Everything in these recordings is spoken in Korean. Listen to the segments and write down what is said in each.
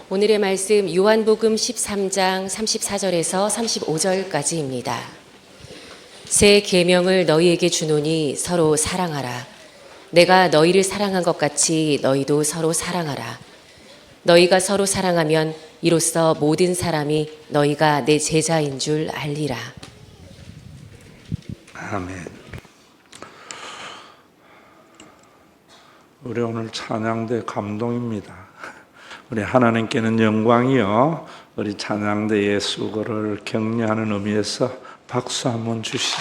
오늘의 말씀 요한복음 13장 34절에서 35절까지입니다. 새 계명을 너희에게 주노니 서로 사랑하라. 내가 너희를 사랑한 것 같이 너희도 서로 사랑하라. 너희가 서로 사랑하면 이로써 모든 사람이 너희가 내 제자인 줄 알리라. 아멘. 우리 오늘 찬양대 감동입니다. 우리 하나님께는 영광이요. 우리 찬양대의 수고를 격려하는 의미에서 박수 한번 주시죠.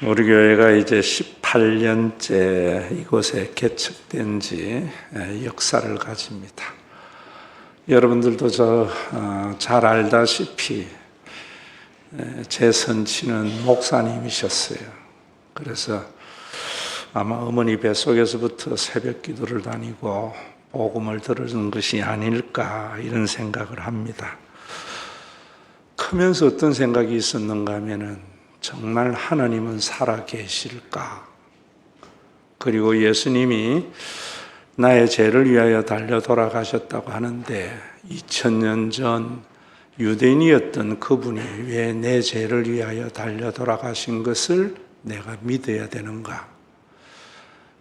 우리 교회가 이제 18년째 이곳에 개척된 지 역사를 가집니다. 여러분들도 잘 알다시피 제 선친은 목사님이셨어요. 그래서 아마 어머니 뱃속에서부터 새벽 기도를 다니고 복음을 들은 것이 아닐까 이런 생각을 합니다. 크면서 어떤 생각이 있었는가 하면은 정말 하나님은 살아 계실까? 그리고 예수님이 나의 죄를 위하여 달려 돌아가셨다고 하는데 2000년 전 유대인이었던 그분이 왜 내 죄를 위하여 달려 돌아가신 것을 내가 믿어야 되는가?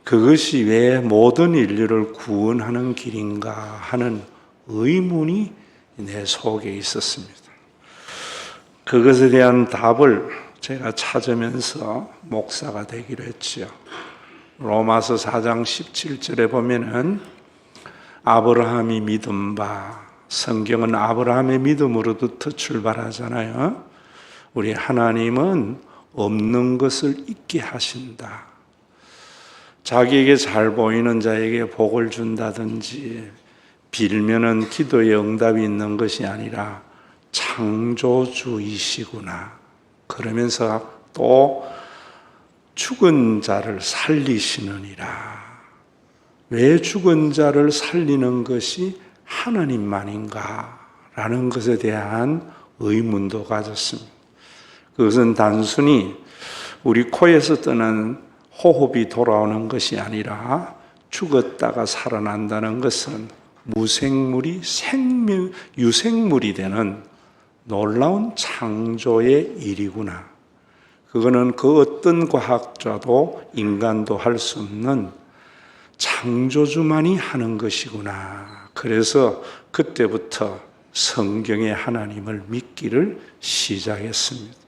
그것이 왜 모든 인류를 구원하는 길인가 하는 의문이 내 속에 있었습니다. 그것에 대한 답을 제가 찾으면서 목사가 되기로 했지요. 로마서 4장 17절에 보면은 아브라함이 믿은 바, 성경은 아브라함의 믿음으로부터 출발하잖아요. 우리 하나님은 없는 것을 있게 하신다. 자기에게 잘 보이는 자에게 복을 준다든지 빌면은 기도에 응답이 있는 것이 아니라 창조주이시구나. 그러면서 또 죽은 자를 살리시느니라. 왜 죽은 자를 살리는 것이 하나님만인가? 라는 것에 대한 의문도 가졌습니다. 그것은 단순히 우리 코에서 떠난 호흡이 돌아오는 것이 아니라 죽었다가 살아난다는 것은 무생물이 유생물이 되는 놀라운 창조의 일이구나. 그거는 그 어떤 과학자도 인간도 할 수 없는 창조주만이 하는 것이구나. 그래서 그때부터 성경의 하나님을 믿기를 시작했습니다.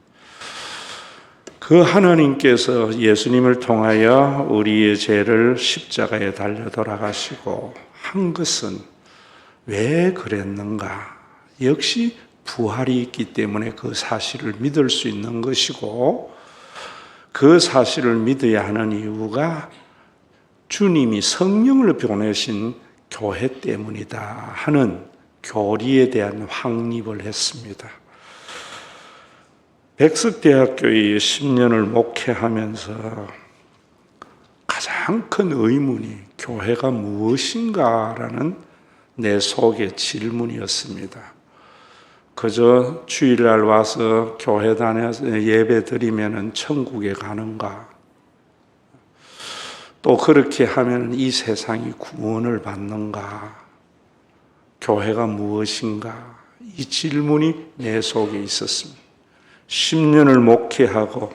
그 하나님께서 예수님을 통하여 우리의 죄를 십자가에 달려 돌아가시고 한 것은 왜 그랬는가? 역시 부활이 있기 때문에 그 사실을 믿을 수 있는 것이고, 그 사실을 믿어야 하는 이유가 주님이 성령을 보내신 교회 때문이다 하는 교리에 대한 확립을 했습니다. 백석대학교에 10년을 목회하면서 가장 큰 의문이 교회가 무엇인가라는 내 속의 질문이었습니다. 그저 주일날 와서 교회 다녀서 예배 드리면 천국에 가는가? 또 그렇게 하면 이 세상이 구원을 받는가? 교회가 무엇인가? 이 질문이 내 속에 있었습니다. 10년을 목회하고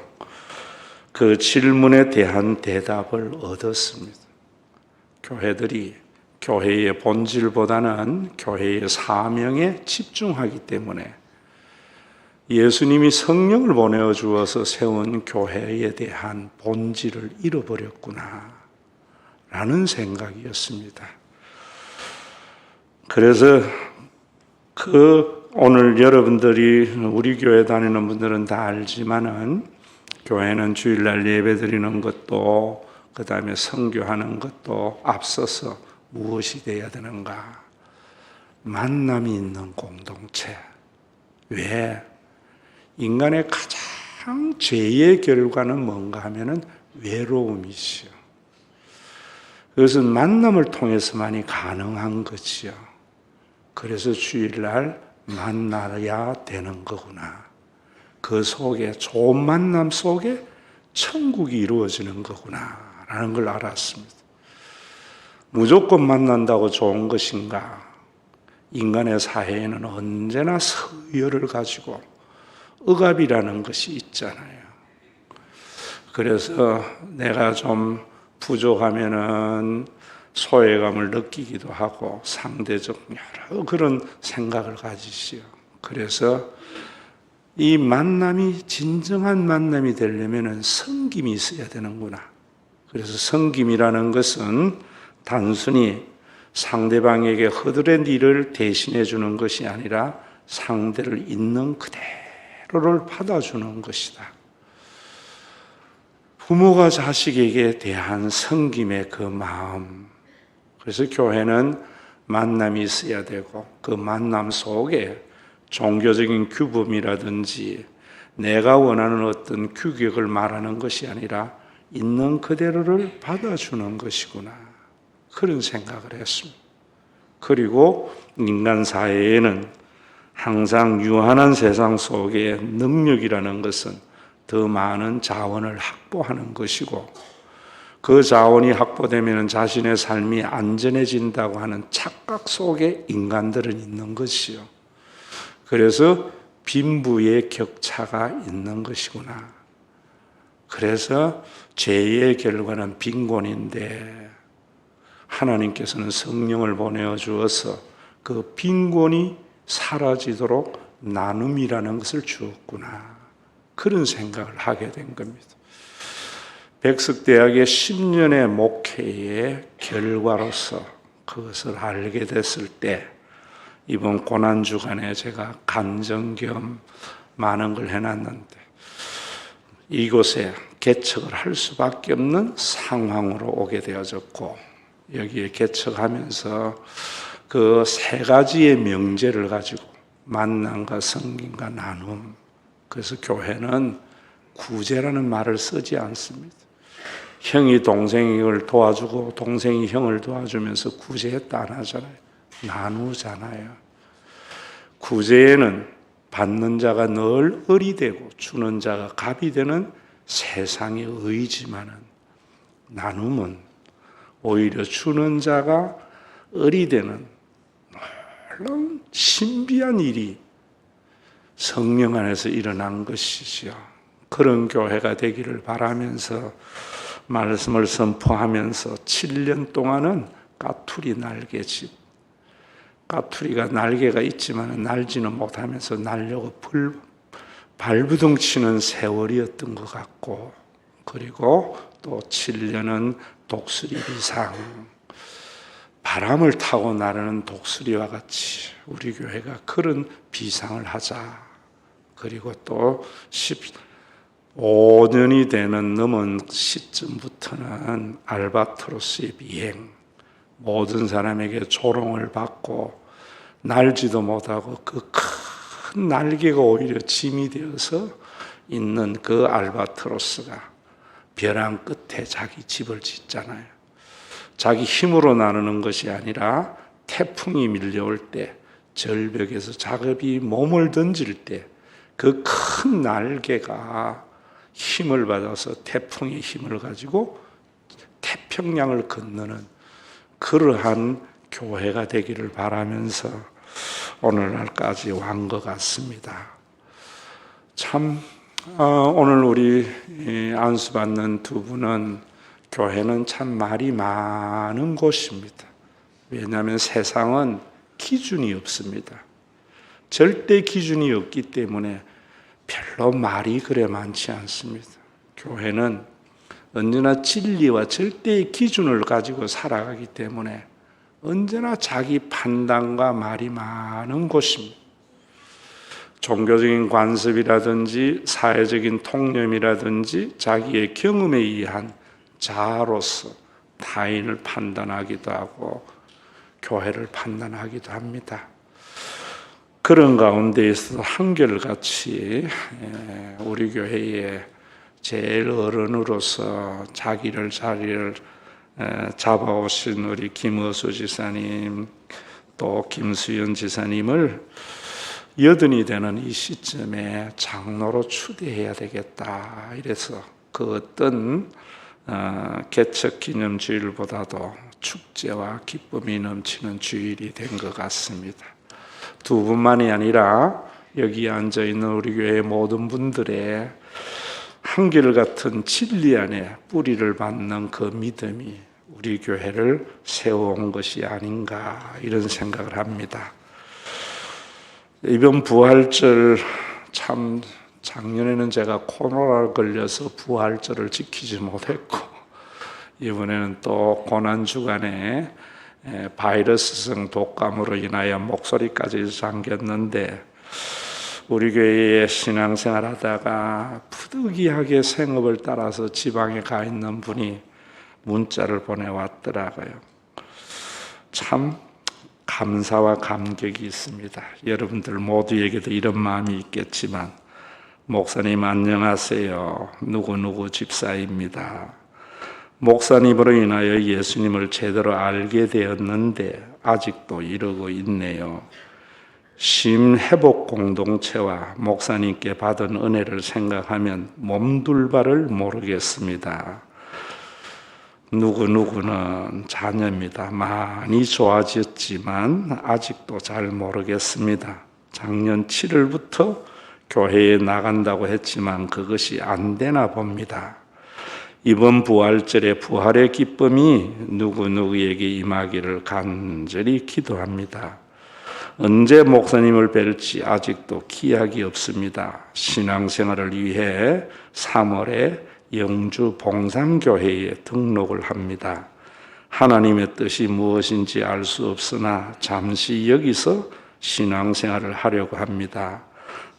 그 질문에 대한 대답을 얻었습니다. 교회들이 교회의 본질보다는 교회의 사명에 집중하기 때문에 예수님이 성령을 보내어 주어서 세운 교회에 대한 본질을 잃어버렸구나 라는 생각이었습니다. 그래서 오늘 여러분들이 우리 교회 다니는 분들은 다 알지만은 교회는 주일날 예배 드리는 것도 그 다음에 선교하는 것도 앞서서 무엇이 되어야 되는가? 만남이 있는 공동체. 왜? 인간의 가장 죄의 결과는 뭔가 하면은 외로움이지요. 그것은 만남을 통해서만이 가능한 거지요. 그래서 주일날 만나야 되는 거구나. 그 속에, 좋은 만남 속에 천국이 이루어지는 거구나 라는 걸 알았습니다. 무조건 만난다고 좋은 것인가? 인간의 사회에는 언제나 서열을 가지고 억압이라는 것이 있잖아요. 그래서 내가 좀 부족하면은 소외감을 느끼기도 하고 상대적 여러 그런 생각을 가지시오. 그래서 이 만남이 진정한 만남이 되려면은 섬김이 있어야 되는구나. 그래서 섬김이라는 것은 단순히 상대방에게 허드렛 일을 대신해 주는 것이 아니라 상대를 있는 그대로를 받아주는 것이다. 부모가 자식에게 대한 섬김의 그 마음. 그래서 교회는 만남이 있어야 되고 그 만남 속에 종교적인 규범이라든지 내가 원하는 어떤 규격을 말하는 것이 아니라 있는 그대로를 받아주는 것이구나. 그런 생각을 했습니다. 그리고 인간 사회에는 항상 유한한 세상 속에 능력이라는 것은 더 많은 자원을 확보하는 것이고 그 자원이 확보되면 자신의 삶이 안전해진다고 하는 착각 속에 인간들은 있는 것이요. 그래서 빈부의 격차가 있는 것이구나. 그래서 죄의 결과는 빈곤인데 하나님께서는 성령을 보내어 주어서 그 빈곤이 사라지도록 나눔이라는 것을 주었구나. 그런 생각을 하게 된 겁니다. 백석대학의 10년의 목회의 결과로서 그것을 알게 됐을 때 이번 고난주간에 제가 간증 겸 많은 걸 해놨는데 이곳에 개척을 할 수밖에 없는 상황으로 오게 되어졌고 여기에 개척하면서 그 세 가지의 명제를 가지고 만남과 섬김과 나눔. 그래서 교회는 구제라는 말을 쓰지 않습니다. 형이 동생을 도와주고 동생이 형을 도와주면서 구제했다 안 하잖아요. 나누잖아요. 구제에는 받는 자가 늘 을이 되고 주는 자가 갑이 되는 세상의 의지만은 나눔은 오히려 주는 자가 을이 되는 놀라운 신비한 일이 성령 안에서 일어난 것이죠. 그런 교회가 되기를 바라면서 말씀을 선포하면서 7년 동안은 까투리 날개짓. 까투리가 날개가 있지만 날지는 못하면서 날려고 발부둥 치는 세월이었던 것 같고 그리고 또 7년은 독수리 비상. 바람을 타고 나르는 독수리와 같이 우리 교회가 그런 비상을 하자. 그리고 또 15년이 되는 넘은 시점부터는 알바트로스의 비행, 모든 사람에게 조롱을 받고 날지도 못하고 그 큰 날개가 오히려 짐이 되어서 있는 그 알바트로스가 벼랑 끝에 자기 집을 짓잖아요. 자기 힘으로 나누는 것이 아니라 태풍이 밀려올 때 절벽에서 작업이 몸을 던질 때 그 큰 날개가 힘을 받아서 태풍의 힘을 가지고 태평양을 건너는 그러한 교회가 되기를 바라면서 오늘날까지 완 것 같습니다. 참 오늘 우리 안수받는 두 분은 교회는 참 말이 많은 곳입니다. 왜냐하면 세상은 기준이 없습니다. 절대 기준이 없기 때문에 별로 말이 그래 많지 않습니다. 교회는 언제나 진리와 절대의 기준을 가지고 살아가기 때문에 언제나 자기 판단과 말이 많은 곳입니다. 종교적인 관습이라든지 사회적인 통념이라든지 자기의 경험에 의한 자아로서 타인을 판단하기도 하고 교회를 판단하기도 합니다. 그런 가운데에서 한결같이 우리 교회의 제일 어른으로서 자리를 잡아오신 우리 김어수 지사님 또 김수연 지사님을 80이 되는 이 시점에 장로로 추대해야 되겠다. 이래서 그 어떤 개척 기념 주일보다도 축제와 기쁨이 넘치는 주일이 된 것 같습니다. 두 분만이 아니라 여기 앉아 있는 우리 교회 모든 분들의 한결같은 진리 안에 뿌리를 받는 그 믿음이 우리 교회를 세워온 것이 아닌가 이런 생각을 합니다. 이번 부활절 참 작년에는 제가 코로나에 걸려서 부활절을 지키지 못했고 이번에는 또 고난주간에 바이러스성 독감으로 인하여 목소리까지 잠겼는데 우리 교회에 신앙생활 하다가 부득이하게 생업을 따라서 지방에 가 있는 분이 문자를 보내왔더라고요. 참 감사와 감격이 있습니다. 여러분들 모두에게도 이런 마음이 있겠지만 목사님 안녕하세요. 누구누구 집사입니다. 목사님으로 인하여 예수님을 제대로 알게 되었는데 아직도 이러고 있네요. 심회복 공동체와 목사님께 받은 은혜를 생각하면 몸둘 바를 모르겠습니다. 누구누구는 자녀입니다. 많이 좋아졌지만 아직도 잘 모르겠습니다. 작년 7월부터 교회에 나간다고 했지만 그것이 안 되나 봅니다. 이번 부활절에 부활의 기쁨이 누구누구에게 임하기를 간절히 기도합니다. 언제 목사님을 뵐지 아직도 기약이 없습니다. 신앙생활을 위해 3월에 영주 봉산교회에 등록을 합니다. 하나님의 뜻이 무엇인지 알 수 없으나 잠시 여기서 신앙생활을 하려고 합니다.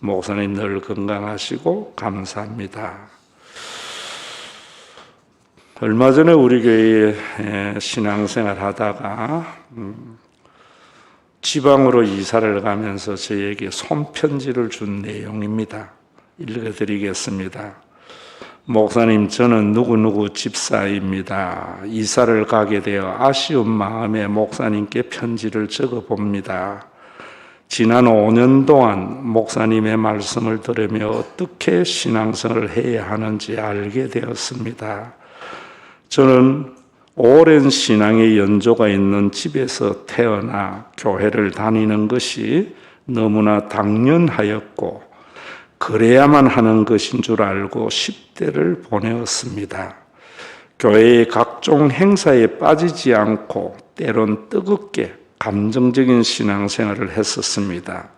목사님 늘 건강하시고 감사합니다. 얼마 전에 우리 교회에 신앙생활 하다가 지방으로 이사를 가면서 저에게 손편지를 준 내용입니다. 읽어드리겠습니다. 목사님, 저는 누구누구 집사입니다. 이사를 가게 되어 아쉬운 마음에 목사님께 편지를 적어봅니다. 지난 5년 동안 목사님의 말씀을 들으며 어떻게 신앙생활을 해야 하는지 알게 되었습니다. 저는 오랜 신앙의 연조가 있는 집에서 태어나 교회를 다니는 것이 너무나 당연하였고 그래야만 하는 것인 줄 알고 10대를 보내었습니다. 교회의 각종 행사에 빠지지 않고 때론 뜨겁게 감정적인 신앙생활을 했었습니다.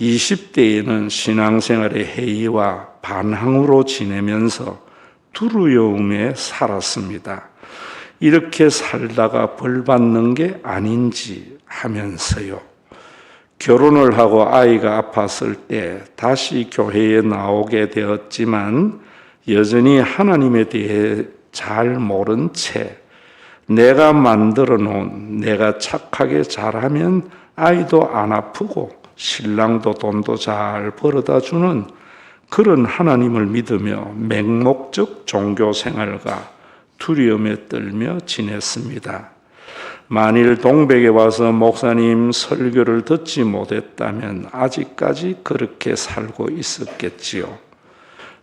20대에는 신앙생활의 회의와 반항으로 지내면서 두려움에 살았습니다. 이렇게 살다가 벌 받는 게 아닌지 하면서요. 결혼을 하고 아이가 아팠을 때 다시 교회에 나오게 되었지만 여전히 하나님에 대해 잘 모른 채 내가 만들어 놓은 내가 착하게 잘하면 아이도 안 아프고 신랑도 돈도 잘 벌어다 주는 그런 하나님을 믿으며 맹목적 종교 생활과 두려움에 떨며 지냈습니다. 만일 동백에 와서 목사님 설교를 듣지 못했다면 아직까지 그렇게 살고 있었겠지요.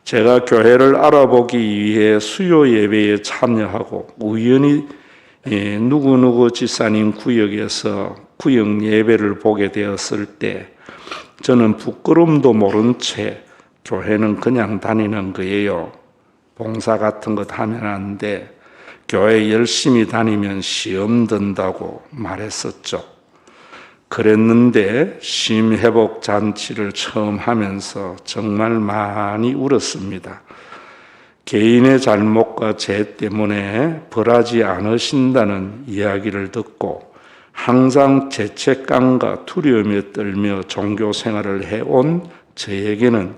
제가 교회를 알아보기 위해 수요 예배에 참여하고 우연히 누구누구 집사님 구역에서 구역 예배를 보게 되었을 때 저는 부끄럼도 모른 채 교회는 그냥 다니는 거예요. 봉사 같은 것 하면 안 돼. 교회 열심히 다니면 시험 든다고 말했었죠. 그랬는데 심회복 잔치를 처음 하면서 정말 많이 울었습니다. 개인의 잘못과 죄 때문에 벌하지 않으신다는 이야기를 듣고 항상 죄책감과 두려움에 떨며 종교 생활을 해온 저에게는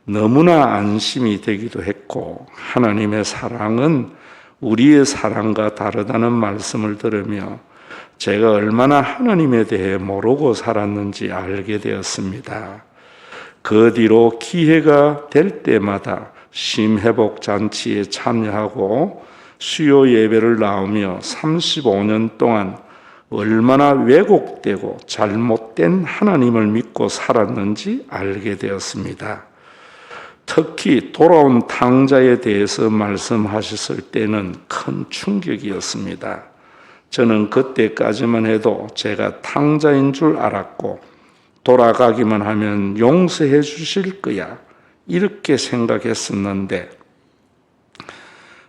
너무나 안심이 되기도 했고 하나님의 사랑은 우리의 사랑과 다르다는 말씀을 들으며 제가 얼마나 하나님에 대해 모르고 살았는지 알게 되었습니다. 그 뒤로 기회가 될 때마다 심회복 잔치에 참여하고 수요 예배를 나오며 35년 동안 얼마나 왜곡되고 잘못된 하나님을 믿고 살았는지 알게 되었습니다. 특히 돌아온 탕자에 대해서 말씀하셨을 때는 큰 충격이었습니다. 저는 그때까지만 해도 제가 탕자인 줄 알았고 돌아가기만 하면 용서해 주실 거야 이렇게 생각했었는데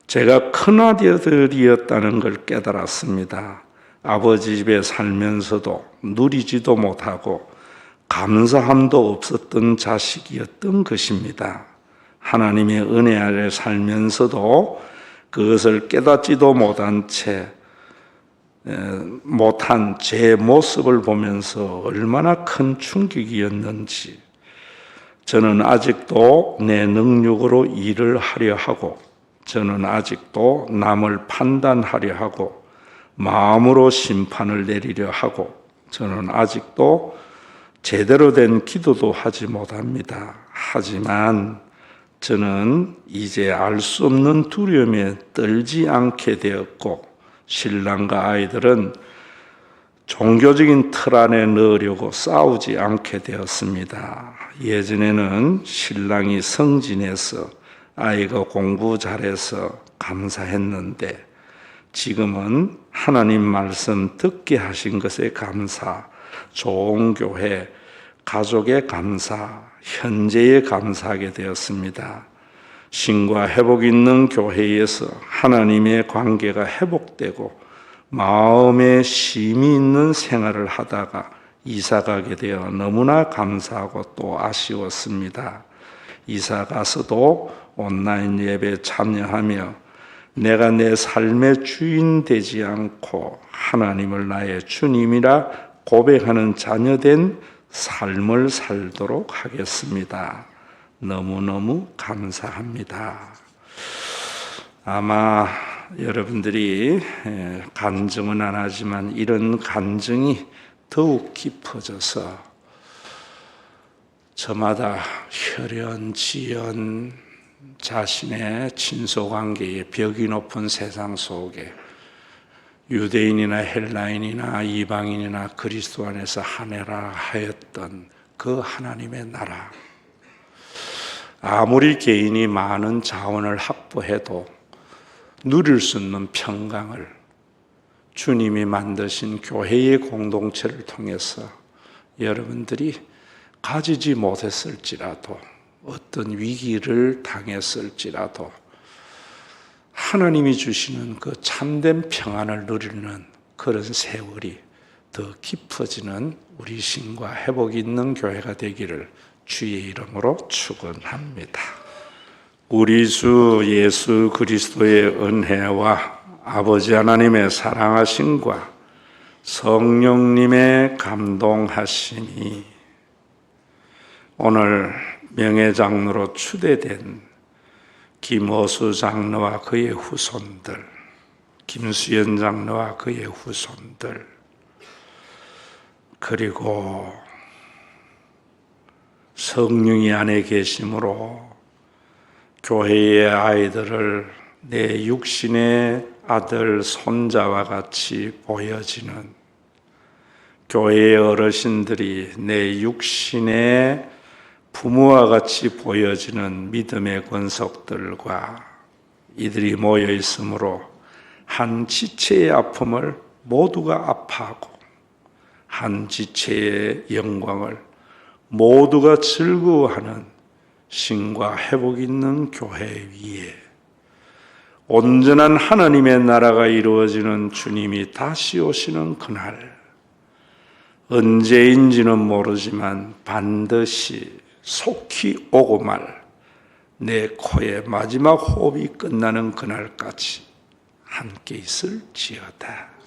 제가 큰아들이었다는 걸 깨달았습니다. 아버지 집에 살면서도 누리지도 못하고 감사함도 없었던 자식이었던 것입니다. 하나님의 은혜 아래 살면서도 그것을 깨닫지도 못한 제 모습을 보면서 얼마나 큰 충격이었는지 저는 아직도 내 능력으로 일을 하려 하고 저는 아직도 남을 판단하려 하고 마음으로 심판을 내리려 하고 저는 아직도 제대로 된 기도도 하지 못합니다. 하지만 저는 이제 알 수 없는 두려움에 떨지 않게 되었고 신랑과 아이들은 종교적인 틀 안에 넣으려고 싸우지 않게 되었습니다. 예전에는 신랑이 성진해서 아이가 공부 잘해서 감사했는데 지금은 하나님 말씀 듣게 하신 것에 감사, 좋은 교회, 가족의 감사, 현재에 감사하게 되었습니다. 신과 회복 있는 교회에서 하나님의 관계가 회복되고 마음에 쉼이 있는 생활을 하다가 이사가게 되어 너무나 감사하고 또 아쉬웠습니다. 이사가서도 온라인 예배 참여하며 내가 내 삶의 주인 되지 않고 하나님을 나의 주님이라 고백하는 자녀된 삶을 살도록 하겠습니다. 너무너무 감사합니다. 아마 여러분들이 간증은 안 하지만 이런 간증이 더욱 깊어져서 저마다 혈연지연 자신의 친소관계에 벽이 높은 세상 속에 유대인이나 헬라인이나 이방인이나 그리스도 안에서 하나라 하였던 그 하나님의 나라, 아무리 개인이 많은 자원을 확보해도 누릴 수 없는 평강을 주님이 만드신 교회의 공동체를 통해서 여러분들이 가지지 못했을지라도 어떤 위기를 당했을지라도 하나님이 주시는 그 참된 평안을 누리는 그런 세월이 더 깊어지는 우리 신과 회복 있는 교회가 되기를 주의 이름으로 축원합니다. 우리 주 예수 그리스도의 은혜와 아버지 하나님의 사랑하심과 성령님의 감동하심이 오늘 명예장로로 추대된 김어수 장로와 그의 후손들, 김수연 장로와 그의 후손들, 그리고 성령이 안에 계심으로 교회의 아이들을 내 육신의 아들, 손자와 같이 보여지는 교회의 어르신들이 내 육신의 부모와 같이 보여지는 믿음의 권속들과 이들이 모여 있으므로 한 지체의 아픔을 모두가 아파하고 한 지체의 영광을 모두가 즐거워하는 신과 회복 있는 교회 위에 온전한 하나님의 나라가 이루어지는 주님이 다시 오시는 그날, 언제인지는 모르지만 반드시 속히 오고 말 내 코의 마지막 호흡이 끝나는 그날까지 함께 있을지어다.